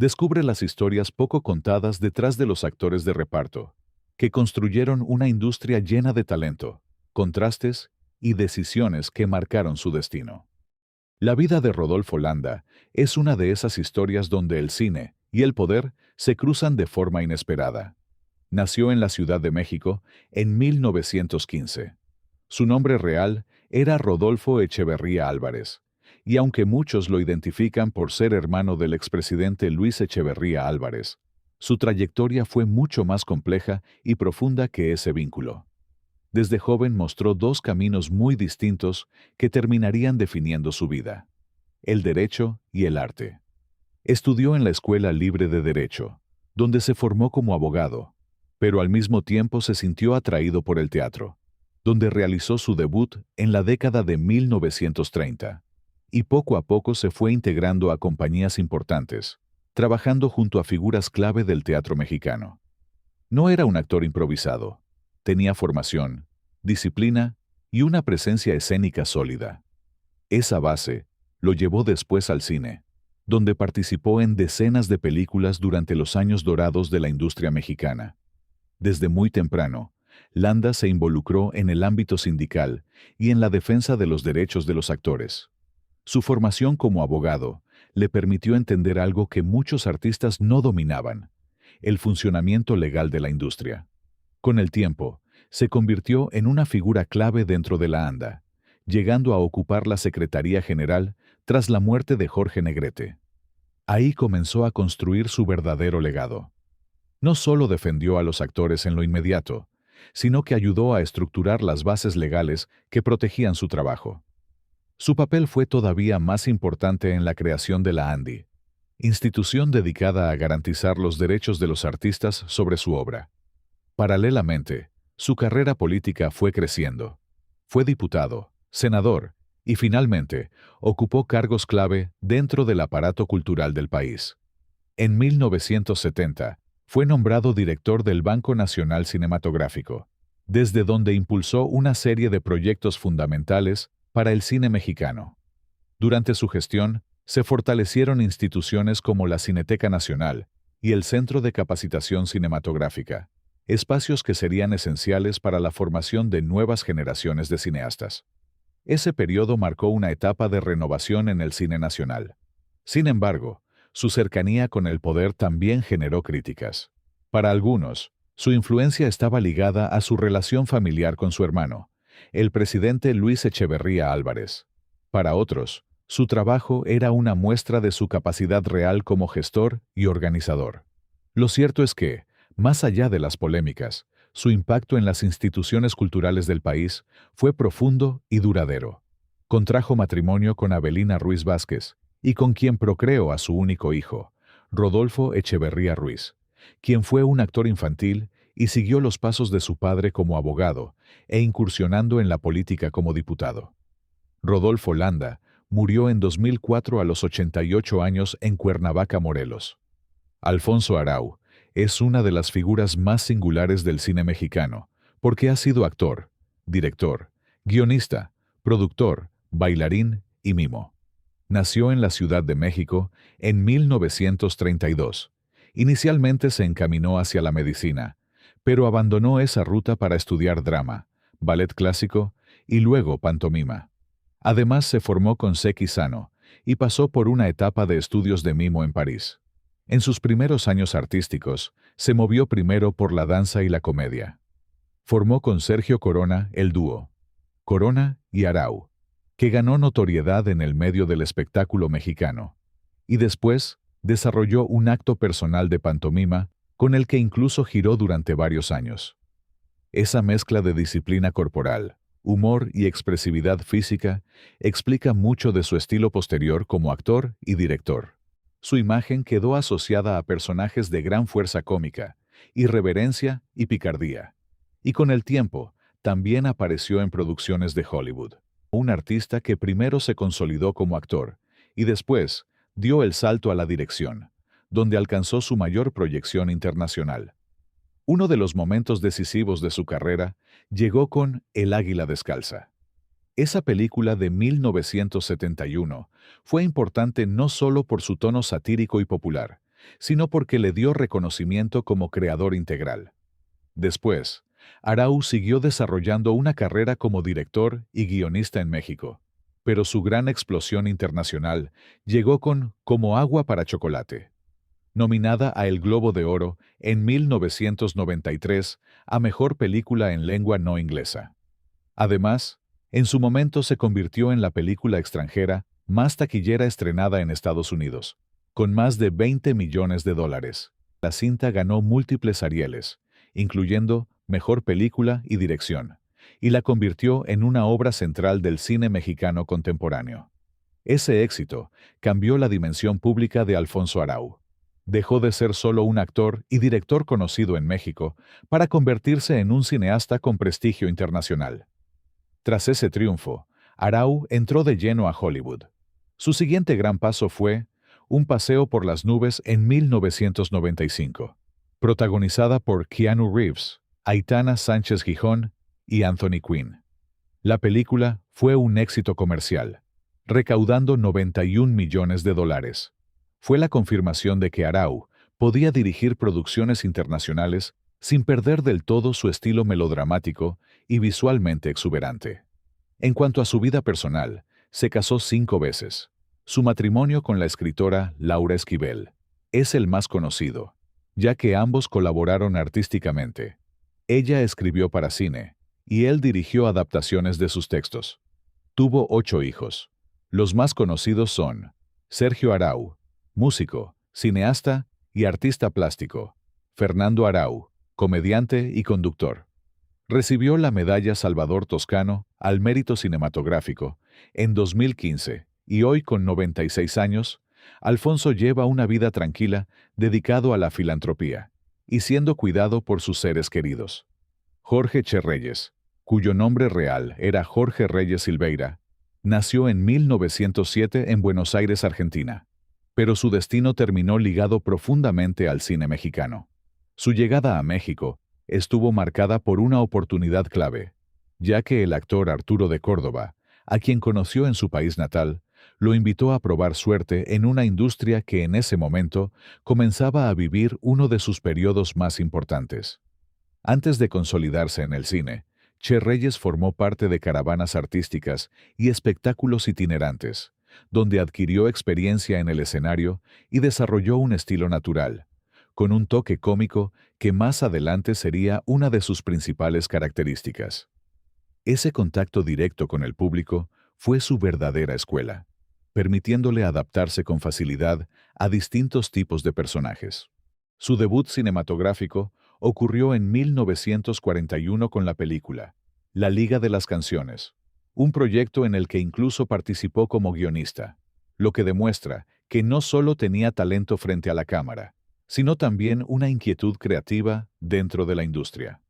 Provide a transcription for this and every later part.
Descubre las historias poco contadas detrás de los actores de reparto, que construyeron una industria llena de talento, contrastes y decisiones que marcaron su destino. La vida de Rodolfo Landa es una de esas historias donde el cine y el poder se cruzan de forma inesperada. Nació en la Ciudad de México en 1915. Su nombre real era Rodolfo Echeverría Álvarez, y aunque muchos lo identifican por ser hermano del expresidente Luis Echeverría Álvarez, su trayectoria fue mucho más compleja y profunda que ese vínculo. Desde joven mostró dos caminos muy distintos que terminarían definiendo su vida: el derecho y el arte. Estudió en la Escuela Libre de Derecho, donde se formó como abogado, pero al mismo tiempo se sintió atraído por el teatro, donde realizó su debut en la década de 1930, y poco a poco se fue integrando a compañías importantes, trabajando junto a figuras clave del teatro mexicano. No era un actor improvisado, tenía formación, disciplina y una presencia escénica sólida. Esa base lo llevó después al cine, donde participó en decenas de películas durante los años dorados de la industria mexicana. Desde muy temprano, Landa se involucró en el ámbito sindical y en la defensa de los derechos de los actores. Su formación como abogado le permitió entender algo que muchos artistas no dominaban: el funcionamiento legal de la industria. Con el tiempo, se convirtió en una figura clave dentro de la ANDA, llegando a ocupar la Secretaría General tras la muerte de Jorge Negrete. Ahí comenzó a construir su verdadero legado. No solo defendió a los actores en lo inmediato, sino que ayudó a estructurar las bases legales que protegían su trabajo. Su papel fue todavía más importante en la creación de la ANDI, institución dedicada a garantizar los derechos de los artistas sobre su obra. Paralelamente, su carrera política fue creciendo. Fue diputado, senador y finalmente ocupó cargos clave dentro del aparato cultural del país. En 1970, fue nombrado director del Banco Nacional Cinematográfico, desde donde impulsó una serie de proyectos fundamentales para el cine mexicano. Durante su gestión, se fortalecieron instituciones como la Cineteca Nacional y el Centro de Capacitación Cinematográfica, espacios que serían esenciales para la formación de nuevas generaciones de cineastas. Ese periodo marcó una etapa de renovación en el cine nacional. Sin embargo, su cercanía con el poder también generó críticas. Para algunos, su influencia estaba ligada a su relación familiar con su hermano, el presidente Luis Echeverría Álvarez. Para otros, su trabajo era una muestra de su capacidad real como gestor y organizador. Lo cierto es que, más allá de las polémicas, su impacto en las instituciones culturales del país fue profundo y duradero. Contrajo matrimonio con Avelina Ruiz Vázquez, y con quien procreó a su único hijo, Rodolfo Echeverría Ruiz, quien fue un actor infantil y siguió los pasos de su padre como abogado e incursionando en la política como diputado. Rodolfo Landa murió en 2004 a los 88 años en Cuernavaca, Morelos. Alfonso Arau es una de las figuras más singulares del cine mexicano, porque ha sido actor, director, guionista, productor, bailarín y mimo. Nació en la Ciudad de México en 1932. Inicialmente se encaminó hacia la medicina, pero abandonó esa ruta para estudiar drama, ballet clásico y luego pantomima. Además se formó con Seki Sano y pasó por una etapa de estudios de mimo en París. En sus primeros años artísticos, se movió primero por la danza y la comedia. Formó con Sergio Corona el dúo Corona y Arau, que ganó notoriedad en el medio del espectáculo mexicano, y después desarrolló un acto personal de pantomima con el que incluso giró durante varios años. Esa mezcla de disciplina corporal, humor y expresividad física explica mucho de su estilo posterior como actor y director. Su imagen quedó asociada a personajes de gran fuerza cómica, irreverencia y picardía, y con el tiempo también apareció en producciones de Hollywood. Un artista que primero se consolidó como actor y después dio el salto a la dirección, donde alcanzó su mayor proyección internacional. Uno de los momentos decisivos de su carrera llegó con El Águila Descalza. Esa película de 1971 fue importante no solo por su tono satírico y popular, sino porque le dio reconocimiento como creador integral. Después, Arau siguió desarrollando una carrera como director y guionista en México, pero su gran explosión internacional llegó con Como agua para chocolate, nominada a el Globo de Oro en 1993 a Mejor Película en Lengua No Inglesa. Además, en su momento se convirtió en la película extranjera más taquillera estrenada en Estados Unidos, con más de $20 millones. La cinta ganó múltiples Arieles, incluyendo Mejor Película y Dirección, y la convirtió en una obra central del cine mexicano contemporáneo. Ese éxito cambió la dimensión pública de Alfonso Arau. Dejó de ser solo un actor y director conocido en México para convertirse en un cineasta con prestigio internacional. Tras ese triunfo, Arau entró de lleno a Hollywood. Su siguiente gran paso fue Un paseo por las nubes en 1995, protagonizada por Keanu Reeves, Aitana Sánchez Gijón y Anthony Quinn. La película fue un éxito comercial, recaudando $91 millones. Fue la confirmación de que Arau podía dirigir producciones internacionales sin perder del todo su estilo melodramático y visualmente exuberante. En cuanto a su vida personal, se casó 5 veces. Su matrimonio con la escritora Laura Esquivel es el más conocido, ya que ambos colaboraron artísticamente. Ella escribió para cine, y él dirigió adaptaciones de sus textos. Tuvo 8 hijos. Los más conocidos son Sergio Arau, músico, cineasta y artista plástico; Fernando Arau, comediante y conductor. Recibió la medalla Salvador Toscano al mérito cinematográfico en 2015 y hoy, con 96 años, Alfonso lleva una vida tranquila dedicado a la filantropía y siendo cuidado por sus seres queridos. Jorge Che Reyes, cuyo nombre real era Jorge Reyes Silveira, nació en 1907 en Buenos Aires, Argentina, pero su destino terminó ligado profundamente al cine mexicano. Su llegada a México estuvo marcada por una oportunidad clave, ya que el actor Arturo de Córdoba, a quien conoció en su país natal, lo invitó a probar suerte en una industria que en ese momento comenzaba a vivir uno de sus periodos más importantes. Antes de consolidarse en el cine, Che Reyes formó parte de caravanas artísticas y espectáculos itinerantes, donde adquirió experiencia en el escenario y desarrolló un estilo natural, con un toque cómico que más adelante sería una de sus principales características. Ese contacto directo con el público fue su verdadera escuela, permitiéndole adaptarse con facilidad a distintos tipos de personajes. Su debut cinematográfico ocurrió en 1941 con la película La Liga de las Canciones, un proyecto en el que incluso participó como guionista, lo que demuestra que no solo tenía talento frente a la cámara, sino también una inquietud creativa dentro de la industria.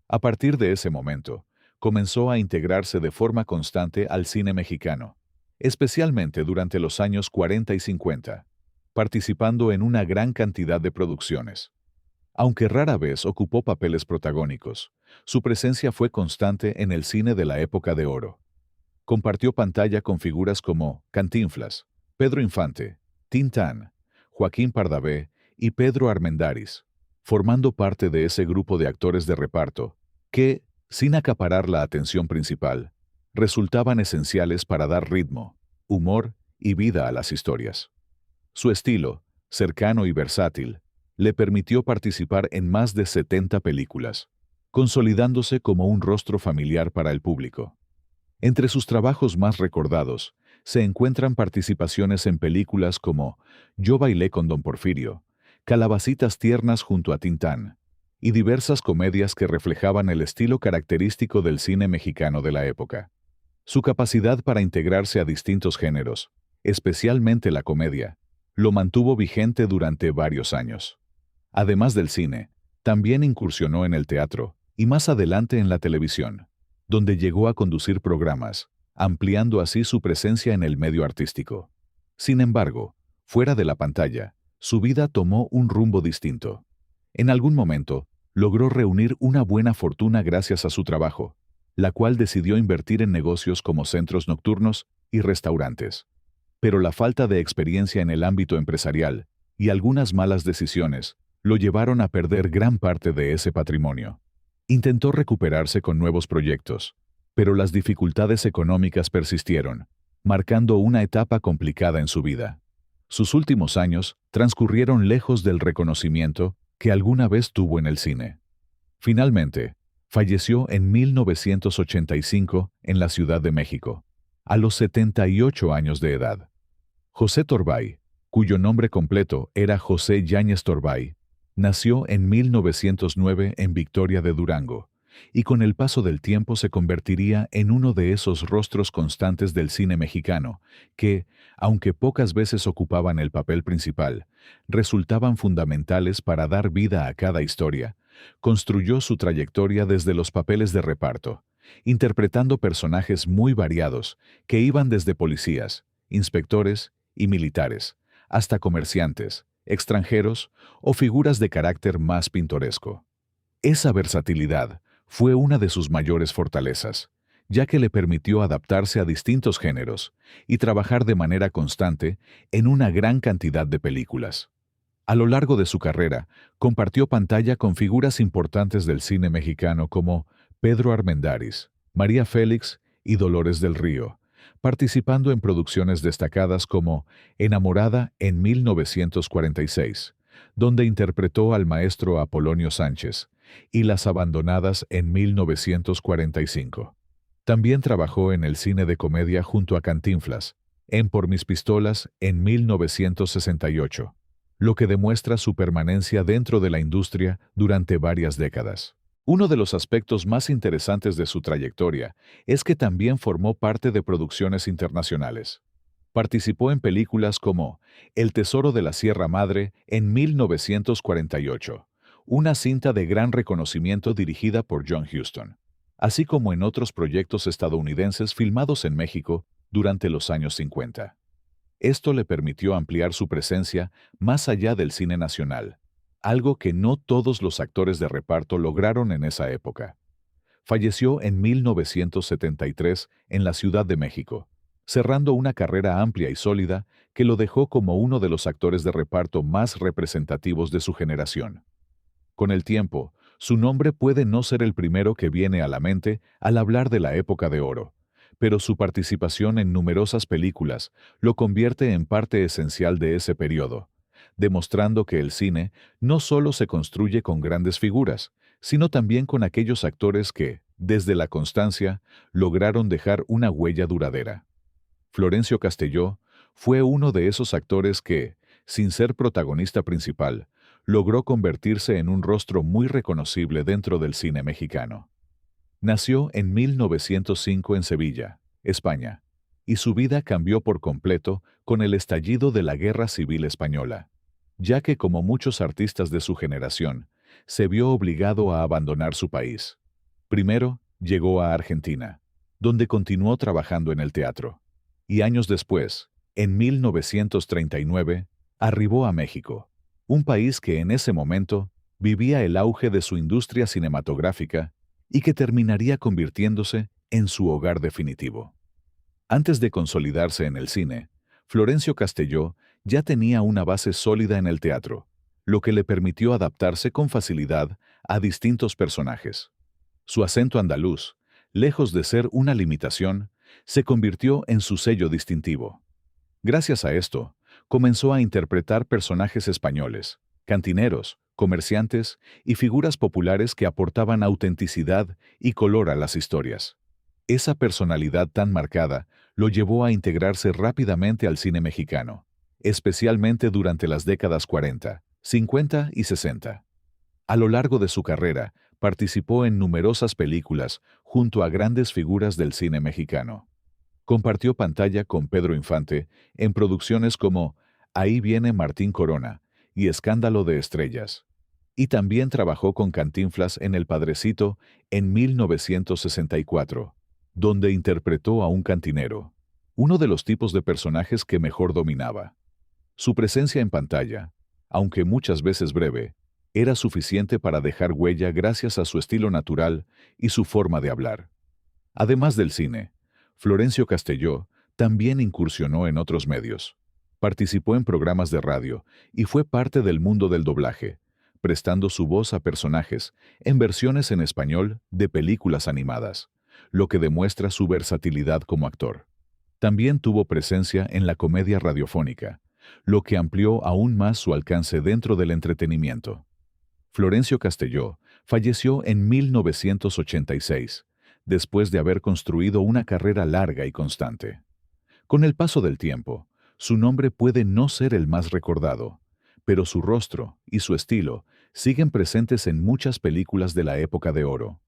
A partir de ese momento, comenzó a integrarse de forma constante al cine mexicano, especialmente durante los años 40 y 50, participando en una gran cantidad de producciones. Aunque rara vez ocupó papeles protagónicos, su presencia fue constante en el cine de la época de oro. Compartió pantalla con figuras como Cantinflas, Pedro Infante, Tintán, Joaquín Pardavé y Pedro Armendáriz, formando parte de ese grupo de actores de reparto que, sin acaparar la atención principal, resultaban esenciales para dar ritmo, humor y vida a las historias. Su estilo, cercano y versátil, le permitió participar en más de 70 películas, consolidándose como un rostro familiar para el público. Entre sus trabajos más recordados se encuentran participaciones en películas como Yo bailé con Don Porfirio, Calabacitas tiernas junto a Tintán, y diversas comedias que reflejaban el estilo característico del cine mexicano de la época. Su capacidad para integrarse a distintos géneros, especialmente la comedia, lo mantuvo vigente durante varios años. Además del cine, también incursionó en el teatro y más adelante en la televisión, donde llegó a conducir programas, ampliando así su presencia en el medio artístico. Sin embargo, fuera de la pantalla, su vida tomó un rumbo distinto. En algún momento, logró reunir una buena fortuna gracias a su trabajo, la cual decidió invertir en negocios como centros nocturnos y restaurantes. Pero la falta de experiencia en el ámbito empresarial y algunas malas decisiones lo llevaron a perder gran parte de ese patrimonio. Intentó recuperarse con nuevos proyectos, pero las dificultades económicas persistieron, marcando una etapa complicada en su vida. Sus últimos años transcurrieron lejos del reconocimiento que alguna vez tuvo en el cine. Finalmente, falleció en 1985 en la Ciudad de México, a los 78 años de edad. José Torbay, cuyo nombre completo era José Yáñez Torbay, nació en 1909 en Victoria de Durango, y con el paso del tiempo se convertiría en uno de esos rostros constantes del cine mexicano que, aunque pocas veces ocupaban el papel principal, resultaban fundamentales para dar vida a cada historia. Construyó su trayectoria desde los papeles de reparto, interpretando personajes muy variados que iban desde policías, inspectores y militares, hasta comerciantes, extranjeros o figuras de carácter más pintoresco. Esa versatilidad fue una de sus mayores fortalezas, ya que le permitió adaptarse a distintos géneros y trabajar de manera constante en una gran cantidad de películas. A lo largo de su carrera, compartió pantalla con figuras importantes del cine mexicano como Pedro Armendáriz, María Félix y Dolores del Río, participando en producciones destacadas como Enamorada en 1946, donde interpretó al maestro Apolonio Sánchez, y Las Abandonadas en 1945. También trabajó en el cine de comedia junto a Cantinflas, en Por mis pistolas en 1968, lo que demuestra su permanencia dentro de la industria durante varias décadas. Uno de los aspectos más interesantes de su trayectoria es que también formó parte de producciones internacionales. Participó en películas como El tesoro de la Sierra Madre en 1948, una cinta de gran reconocimiento dirigida por John Huston, así como en otros proyectos estadounidenses filmados en México durante los años 50. Esto le permitió ampliar su presencia más allá del cine nacional, algo que no todos los actores de reparto lograron en esa época. Falleció en 1973 en la Ciudad de México, cerrando una carrera amplia y sólida que lo dejó como uno de los actores de reparto más representativos de su generación. Con el tiempo, su nombre puede no ser el primero que viene a la mente al hablar de la época de oro, pero su participación en numerosas películas lo convierte en parte esencial de ese periodo, demostrando que el cine no solo se construye con grandes figuras, sino también con aquellos actores que, desde la constancia, lograron dejar una huella duradera. Florencio Castelló fue uno de esos actores que, sin ser protagonista principal, logró convertirse en un rostro muy reconocible dentro del cine mexicano. Nació en 1905 en Sevilla, España, y su vida cambió por completo con el estallido de la Guerra Civil Española, ya que, como muchos artistas de su generación, se vio obligado a abandonar su país. Primero, llegó a Argentina, donde continuó trabajando en el teatro, y años después, en 1939, arribó a México, un país que en ese momento vivía el auge de su industria cinematográfica y que terminaría convirtiéndose en su hogar definitivo. Antes de consolidarse en el cine, Florencio Castelló ya tenía una base sólida en el teatro, lo que le permitió adaptarse con facilidad a distintos personajes. Su acento andaluz, lejos de ser una limitación, se convirtió en su sello distintivo. Gracias a esto, comenzó a interpretar personajes españoles, cantineros, comerciantes y figuras populares que aportaban autenticidad y color a las historias. Esa personalidad tan marcada lo llevó a integrarse rápidamente al cine mexicano, especialmente durante las décadas 40, 50 y 60. A lo largo de su carrera, participó en numerosas películas junto a grandes figuras del cine mexicano. Compartió pantalla con Pedro Infante en producciones como Ahí viene Martín Corona y Escándalo de Estrellas. Y también trabajó con Cantinflas en El Padrecito en 1964, donde interpretó a un cantinero, uno de los tipos de personajes que mejor dominaba. Su presencia en pantalla, aunque muchas veces breve, era suficiente para dejar huella gracias a su estilo natural y su forma de hablar. Además del cine, Florencio Castelló también incursionó en otros medios. Participó en programas de radio y fue parte del mundo del doblaje, prestando su voz a personajes en versiones en español de películas animadas, lo que demuestra su versatilidad como actor. También tuvo presencia en la comedia radiofónica, lo que amplió aún más su alcance dentro del entretenimiento. Florencio Castelló falleció en 1986, después de haber construido una carrera larga y constante. Con el paso del tiempo, su nombre puede no ser el más recordado, pero su rostro y su estilo siguen presentes en muchas películas de la época de oro.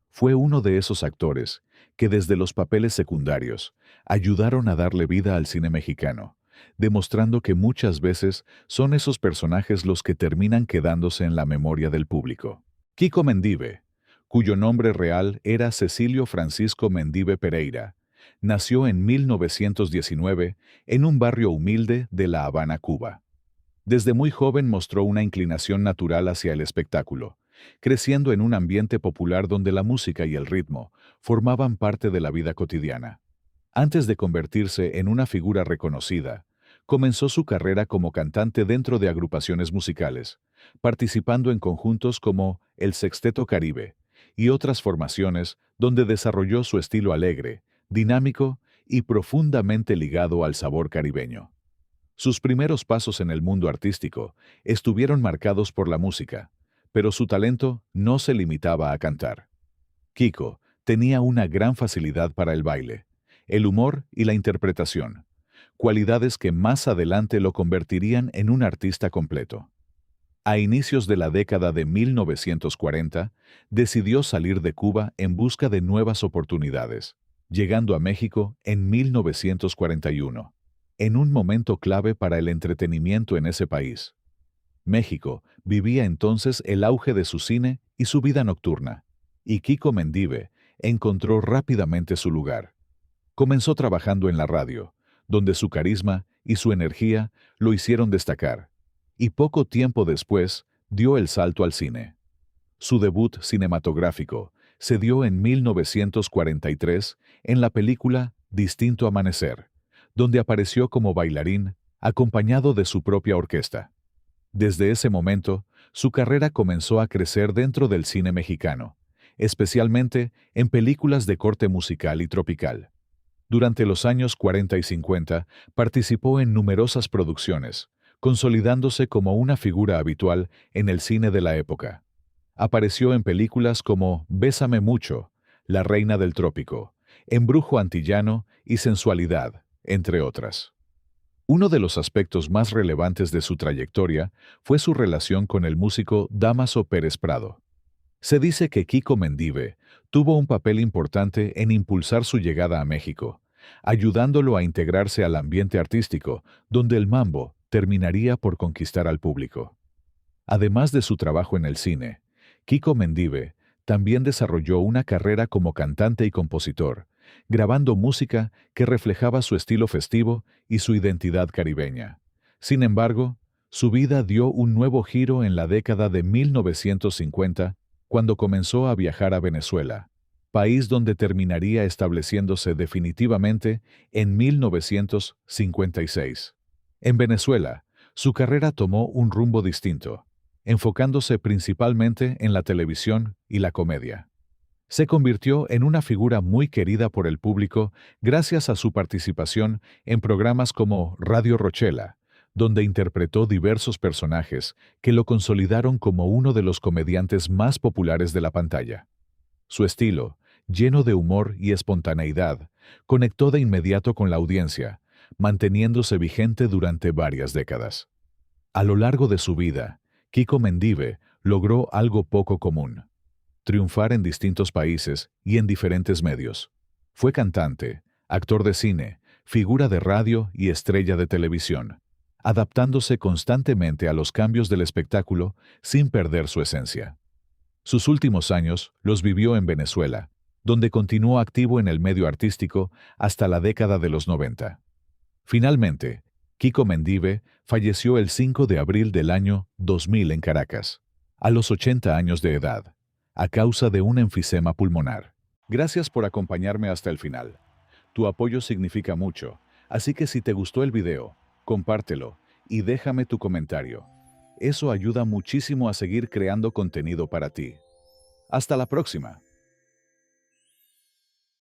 Fue uno de esos actores que desde los papeles secundarios ayudaron a darle vida al cine mexicano, demostrando que muchas veces son esos personajes los que terminan quedándose en la memoria del público. Kiko Mendive, cuyo nombre real era Cecilio Francisco Mendive Pereira, nació en 1919 en un barrio humilde de La Habana, Cuba. Desde muy joven mostró una inclinación natural hacia el espectáculo, creciendo en un ambiente popular donde la música y el ritmo formaban parte de la vida cotidiana. Antes de convertirse en una figura reconocida, comenzó su carrera como cantante dentro de agrupaciones musicales, participando en conjuntos como el Sexteto Caribe y otras formaciones donde desarrolló su estilo alegre, dinámico y profundamente ligado al sabor caribeño. Sus primeros pasos en el mundo artístico estuvieron marcados por la música, pero su talento no se limitaba a cantar. Kiko tenía una gran facilidad para el baile, el humor y la interpretación, cualidades que más adelante lo convertirían en un artista completo. A inicios de la década de 1940, decidió salir de Cuba en busca de nuevas oportunidades, llegando a México en 1941, en un momento clave para el entretenimiento en ese país. México vivía entonces el auge de su cine y su vida nocturna, y Kiko Mendive encontró rápidamente su lugar. Comenzó trabajando en la radio, donde su carisma y su energía lo hicieron destacar, y poco tiempo después dio el salto al cine. Su debut cinematográfico se dio en 1943 en la película Distinto Amanecer, donde apareció como bailarín acompañado de su propia orquesta. Desde ese momento, su carrera comenzó a crecer dentro del cine mexicano, especialmente en películas de corte musical y tropical. Durante los años 40 y 50 participó en numerosas producciones, consolidándose como una figura habitual en el cine de la época. Apareció en películas como Bésame mucho, La reina del trópico, Embrujo antillano y Sensualidad, entre otras. Uno de los aspectos más relevantes de su trayectoria fue su relación con el músico Dámaso Pérez Prado. Se dice que Kiko Mendive tuvo un papel importante en impulsar su llegada a México, ayudándolo a integrarse al ambiente artístico, donde el mambo terminaría por conquistar al público. Además de su trabajo en el cine, Kiko Mendive también desarrolló una carrera como cantante y compositor, grabando música que reflejaba su estilo festivo y su identidad caribeña. Sin embargo, su vida dio un nuevo giro en la década de 1950, cuando comenzó a viajar a Venezuela, país donde terminaría estableciéndose definitivamente en 1956. En Venezuela, su carrera tomó un rumbo distinto, enfocándose principalmente en la televisión y la comedia. Se convirtió en una figura muy querida por el público gracias a su participación en programas como Radio Rochela, donde interpretó diversos personajes que lo consolidaron como uno de los comediantes más populares de la pantalla. Su estilo, lleno de humor y espontaneidad, conectó de inmediato con la audiencia, manteniéndose vigente durante varias décadas. A lo largo de su vida, Kiko Mendive logró algo poco común: triunfar en distintos países y en diferentes medios. Fue cantante, actor de cine, figura de radio y estrella de televisión, adaptándose constantemente a los cambios del espectáculo sin perder su esencia. Sus últimos años los vivió en Venezuela, donde continuó activo en el medio artístico hasta la década de los 90. Finalmente, Kiko Mendive falleció el 5 de abril del año 2000 en Caracas, a los 80 años de edad, a causa de un enfisema pulmonar. Gracias por acompañarme hasta el final. Tu apoyo significa mucho, así que si te gustó el video, Compártelo y déjame tu comentario. Eso ayuda muchísimo a seguir creando contenido para ti. Hasta la próxima.